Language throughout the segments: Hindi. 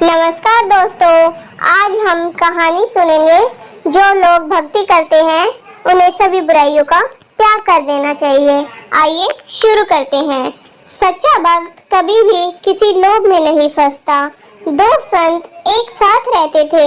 नमस्कार दोस्तों, आज हम कहानी सुनेंगे। जो लोग भक्ति करते हैं उन्हें सभी बुराइयों का त्याग कर देना चाहिए। आइए शुरू करते हैं। सच्चा भक्त कभी भी किसी लोभ में नहीं फंसता। दो संत एक साथ रहते थे।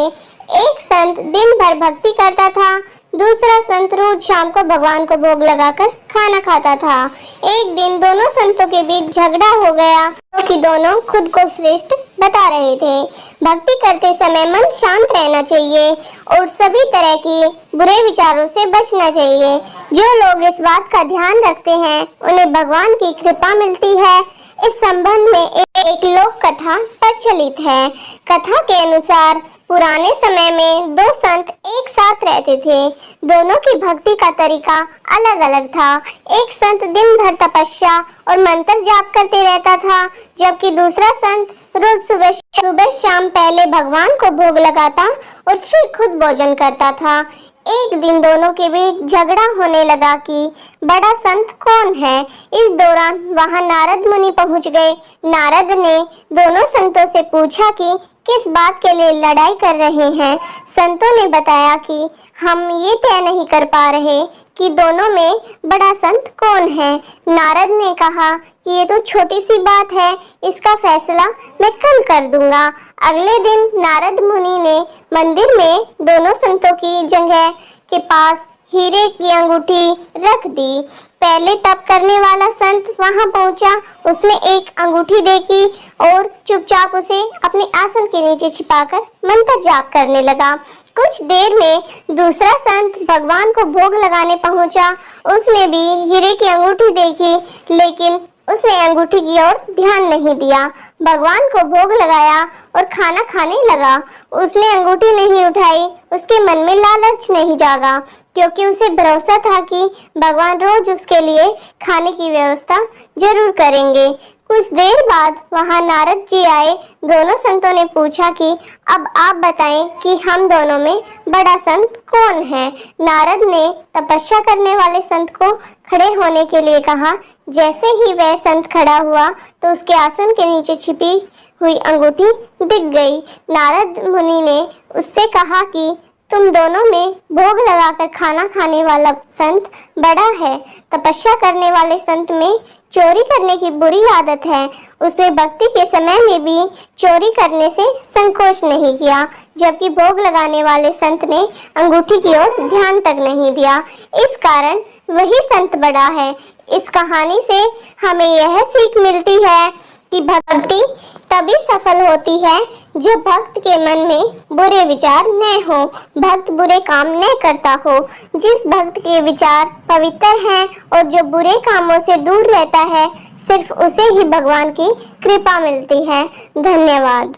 एक संत दिन भर भक्ति करता था, दूसरा संत रोज शाम को भगवान को भोग लगाकर खाना खाता था। एक दिन दोनों संतों के बीच झगड़ा हो गया क्योंकि दोनों खुद को श्रेष्ठ बता रहे थे। भक्ति करते समय मन शांत रहना चाहिए और सभी तरह की बुरे विचारों से बचना चाहिए। जो लोग इस बात का ध्यान रखते हैं उन्हें भगवान की कृपा मिलती है। इस संबंध में एक लोक कथा प्रचलित है। कथा के अनुसार पुराने समय में दो संत एक साथ रहते थे। दोनों की भक्ति का तरीका अलग अलग था। एक संत दिन भर तपस्या और मंत्र जाप करते रहता था, जबकि दूसरा संत रोज सुबह शाम पहले भगवान को भोग लगाता और फिर खुद भोजन करता था। एक दिन दोनों के बीच झगड़ा होने लगा कि बड़ा संत कौन है। इस दौरान वहां नारद मुनि पहुंच गए। नारद ने दोनों संतों से पूछा कि किस बात के लिए लड़ाई कर रहे हैं। संतों ने बताया कि हम ये तय नहीं कर पा रहे कि दोनों में बड़ा संत कौन है। नारद ने कहा कि ये तो छोटी सी बात है, इसका फैसला मैं कल कर दूंगा। अगले दिन नारद मुनि ने मंदिर में दोनों संतों की जगह के पास हीरे की अंगूठी रख दी। पहले तप करने वाला संत वहां पहुंचा। उसने एक अंगूठी देखी और चुपचाप उसे अपने आसन के नीचे छिपाकर मंत्र जाप करने लगा। कुछ देर में दूसरा संत भगवान को भोग लगाने पहुंचा। उसने भी हीरे की अंगूठी देखी, लेकिन उसने अंगूठी की ओर ध्यान नहीं दिया। भगवान को भोग लगाया और खाना खाने लगा। उसने अंगूठी नहीं उठाई। उसके मन में लालच नहीं जागा, क्योंकि उसे भरोसा था कि भगवान रोज उसके लिए खाने की व्यवस्था जरूर करेंगे। कुछ देर बाद वहां नारद जी आए। दोनों संतों ने पूछा कि अब आप बताएं कि हम दोनों में बड़ा संत कौन है। नारद ने तपस्या करने वाले संत को खड़े होने के लिए कहा। जैसे ही वह संत खड़ा हुआ तो उसके आसन के नीचे छिपी हुई अंगूठी दिख गई। नारद मुनि ने उससे कहा कि तुम दोनों में भोग लगाकर खाना खाने वाला संत बड़ा है। तपस्या करने वाले संत में चोरी करने की बुरी आदत है। उसने भक्ति के समय में भी चोरी करने से संकोच नहीं किया, जबकि भोग लगाने वाले संत ने अंगूठी की ओर ध्यान तक नहीं दिया। इस कारण वही संत बड़ा है। इस कहानी से हमें यह सीख मिलती है कि भक्ति तभी सफल होती है जब भक्त के मन में बुरे विचार न हो, भक्त बुरे काम न करता हो। जिस भक्त के विचार पवित्र हैं और जो बुरे कामों से दूर रहता है, सिर्फ उसे ही भगवान की कृपा मिलती है। धन्यवाद।